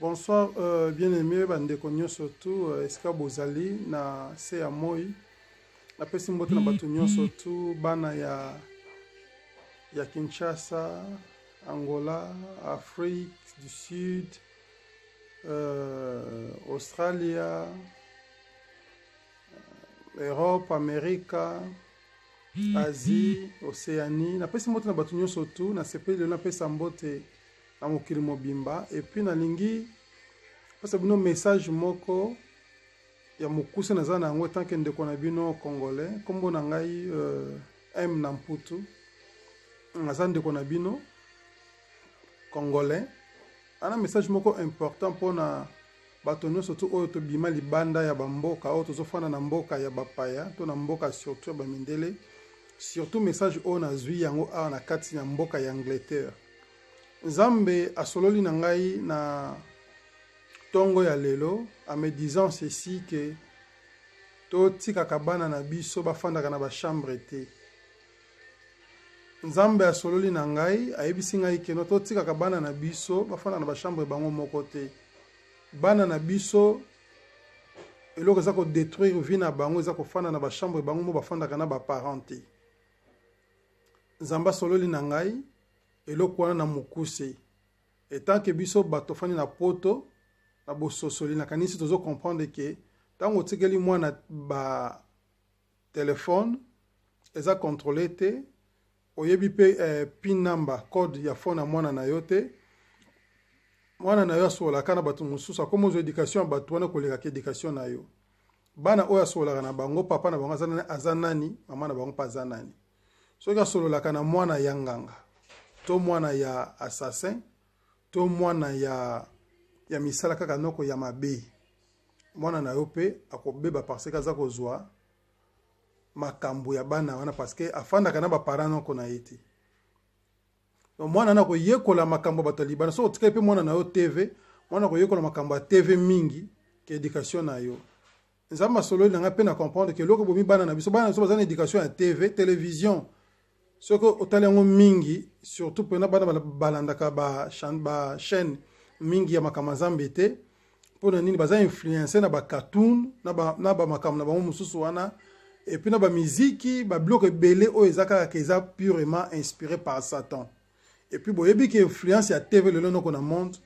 Bonsoir, bien-aimé, bandeko surtout, Eska Bozali, na Sea Moi. La personne qui na surtout, bana ya Kinshasa, Angola, Afrique du Sud, Australia, Europe, Amérique, Asie, Océanie. La personne qui na surtout, na CP de la personne na mokili mobimba et puis na lingi parce que bino message moko ya mokuse na zana ngo tant que ndeko na bino congolais kombo na ngai M Namputu na ndeko na bino congolais ana message moko important pona batonyo surtout oyo to bima libanda ya bamboka oyo tozofana na mboka ya bapaya to na mboka surtout ya bamindele surtout message oyo na zwi yango a na kati ya mboka ya Angleterre. Nzambe asololi na ngai na tongo ya lelo a me disant ceci que to tika kabana na biso bafandaka na ba chambre te. Nzambe asololi na ngai ayebisi ngai ke no to tika kabana na biso bafanda na ba chambre bango moko te. Bana na biso eloko za ko détruire vie na bango za ko fanda na ba chambre bango mo bafandaka na ba parents te. Nzambe asololi na ngai eloko wana na mokuse etant que biso bato fani na poto na bososoli na kanisi tozo comprendre que tango tikeli mwana ba téléphone eza contrôlé te oyebi pe pin number code ya phone na mwana na yo te mwana na yo asola kana bato mususu comme aux éducation bato wana koleka ke éducation na yo bana oya asola na bango papa na bango azanani mama na bango pa zanani soki asolola kana mwana yanganga to mwana ya assassin to mwana ya misala kaka noko ya mabe mwana na yo pe akobeba parce que aza kozwa makambo ya bana wana parce que afandaka na ba parents noko na yeti donc mwana na ko yekola makambo bato libana so otika pe mwana na yo TV mwana ko yekola makambo ya TV mingi ke éducation na yo nzamba solo na ngape na comprendre que loko bomi bana na biso bana so bazana éducation ya TV télévision ce que otalengo mingi surtout pena bana balandaka ba chaîne mingi ya makamazambe te pona nini baza influencer na ba cartoon na ba makam na ba mususu wana et puis na ba musique ba bloc belé o ezaka keza purement inspiré par Satan et puis boyebi ki influence ya TV le non qu'on a monde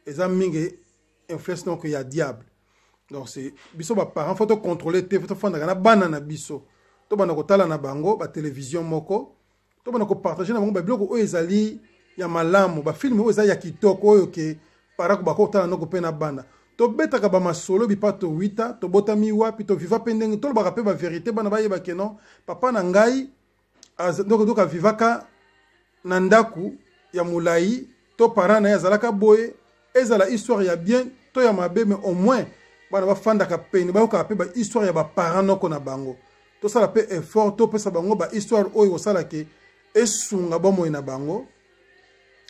eza mingi influence donc ya diable donc c'est biso ba parents faut contrôler TV faut fanda na bana na biso to bana ko tala na bango ba télévision moko to bana ko partager na bango ba biloko oyo ezali ya malamu ba film oyo ezali ya kitoko oyo ke parako bako tala noko pe na bana to betaka ba masolo bipato 8 to botami wapi to viva pendenge to ba rappeler ba vérité bana ba yeba ke non papa na ngai donc vivaka na ndaku ya mulai to parana ya zalaka boye ezala histoire ya bien to ya mabe mais au moins bana ba fandaka peni ba ko pe ba histoire ya ba parents noko na bango to sala pe effort to pesa bango ba histoire oyo sala ke esunga bomo na bango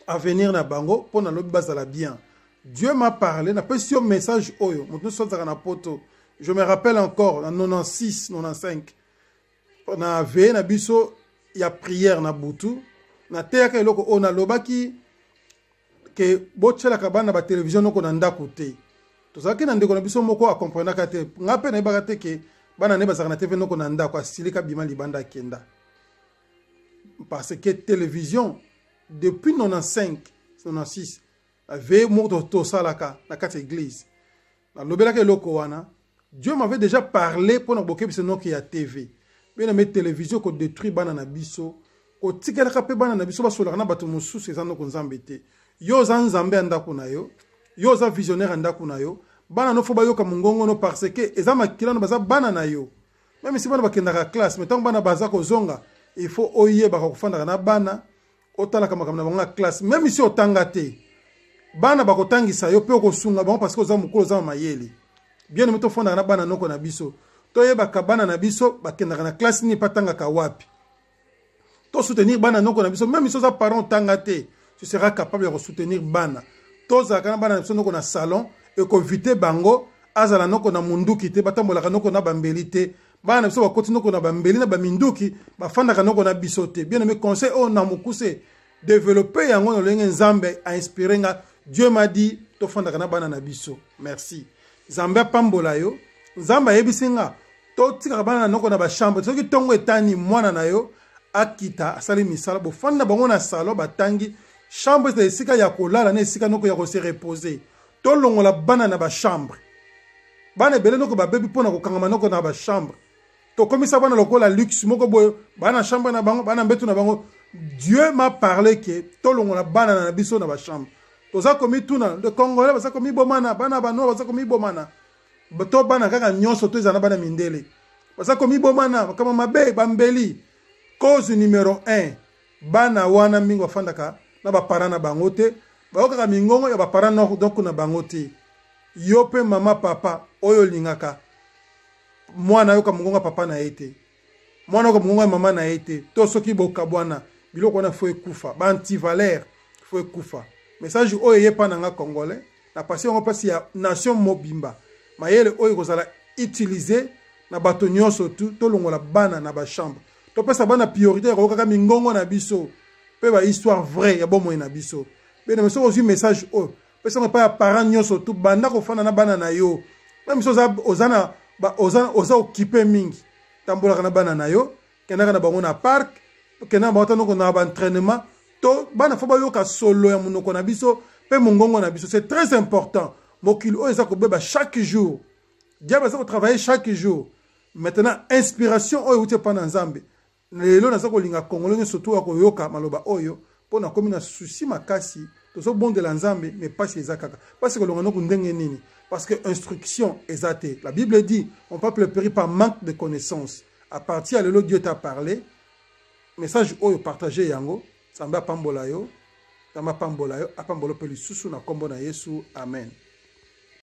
avenir na bango pour na lobi bazala bien. Dieu m'a parlé na pe sur message oyo mutu sozaka na poto je me rappelle encore en 96 95 na ve na biso ya prière na butu na teka eloko ona lobaki ke botchela kabana ba télévision noko na ndako te tozaki na ndeko na biso moko a comprendre ka te ngape na ibaka te ke bana ne bazaka na TV noko na ndako asilika bima libanda kenda parce que télévision depuis 95 96 avait morto to salaka na kati église na lobela ke loko wana Dieu m'avait déjà parlé pour na boke biso noki ya TV bien na télévision ko détruire bana na biso ko tikela ka pe bana na biso basola na bato mususu ezano ko nzambe te yo za nzambe andako na yo yo za visionnaire andako na yo bana no fo ba yo ka mungongo no parce que eza makila no baza bana na yo même si bana bakenda ka classe mais tant bana baza ko zonga il faut oye ba ko fanda na bana otala kama na bango classe même si otanga te bana ba ko tangisa yo pe ko sunga bango parce que oza mukolo za mayeli bien me to fonda na bana noko na biso to yeba ka bana na biso bakenda na classe ni patanga ka wapi to soutenir bana noko na biso même si oza parent tanga te tu seras capable de soutenir bana to za kana bana na biso noko na salon et ko vite bango azala noko na munduki te batambola kanoko na bambeli te bana biso bakoti noko na bambeli na baminduki bafanda kanoko na biso te bien aimé conseil on na mukuse développer yango no lenge nzambe a inspiré nga Dieu m'a dit tofandaka na bana na biso. Merci. Nzambe apambola yo. Nzambe ayebisi nga totikaka bana na noko na bachambre soki ntongo etani mwana na yo akita asali misala bofanda bango na salon batangi chambre eza esika ya kolala na esika noko ya kose reposer tolongola bana na bachambre bana ebele noko babebi mpona kokangama noko na bachambre tokomisa bana lokola luxe moko boye bana chambre na bango bana mbetu na bango. Dieu m'a parlé que tolongola bana na biso na bachambre toza komi tuna le congolais baza komi bomana bana bano baza komi bomana to bana kaka nyonso to ezana bana mindele baza komi bomana kama mabe bambeli. Cause numéro 1 bana wana mingi bafandaka na baparent na bango te bayokaka mingongo ya baparent donc na bango te. Yo pe mama papa oyo lingaka mwana yoka mongongo papa na ye te mwana yoka mongongo ya mama na ye te to soki bokabwana biloko wana fo ekufa ba antivaleur fo ekufa. Message oyo ye pa na nga congolais na pasi yango pasi ya nation mobimba mayele oyo kozala utiliser na bato nyonso to longola bana na bachambre to pesa bana priorité ko kaka mingongo na biso pe ba histoire vraie ya bomoi na biso pe na meso aussi message oyo pesa pa ya parents nyonso banda ko fana na bana na yo même so ozana oza occupé mingi tambola na bana na yo kenaka na bango na parc kenaka ba otano ko na ba entraînement to bana fo ba yoka solo ya munoko na biso pe mongongo na biso. C'est très important. Mokili oyo eza ko beba chaque jour. Diable eza ko travailler chaque jour. Maintenant inspiration oyo uti pa na Nzambe. Lelo naza ko linga Congolais surtout ya ko yoka maloba oyo pona komi na souci makasi to so bon de la Nzambe mais pas chez Zakaka. Parce que longa no kundenge nini. Parce que instruction ezate. La Bible dit on peuple périt par manque de connaissance. À partir de là Dieu t'a parlé. Message oyo partager yango. Samba pambola yo. Tama pambola yo. Apambola pe lisusu na kombo na Yesu. Amen.